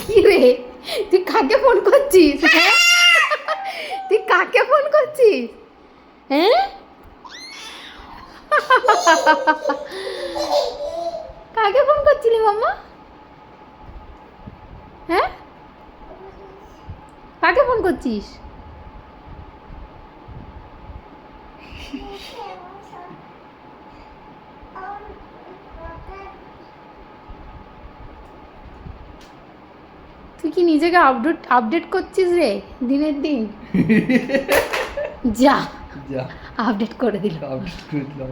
কি রে, তুই কাকে ফোন করছিস? হ্যাঁ, তুই কাকে ফোন করছিস? হ্যাঁ, কাকে ফোন করছিলি মাম্মা? হ্যাঁ, কাকে ফোন করছিস? তুই কি নিজেকে আপডেট করছিস রে দিনের দিন? যা যা আপডেট করে দিল। আপডেট করে দিলাম।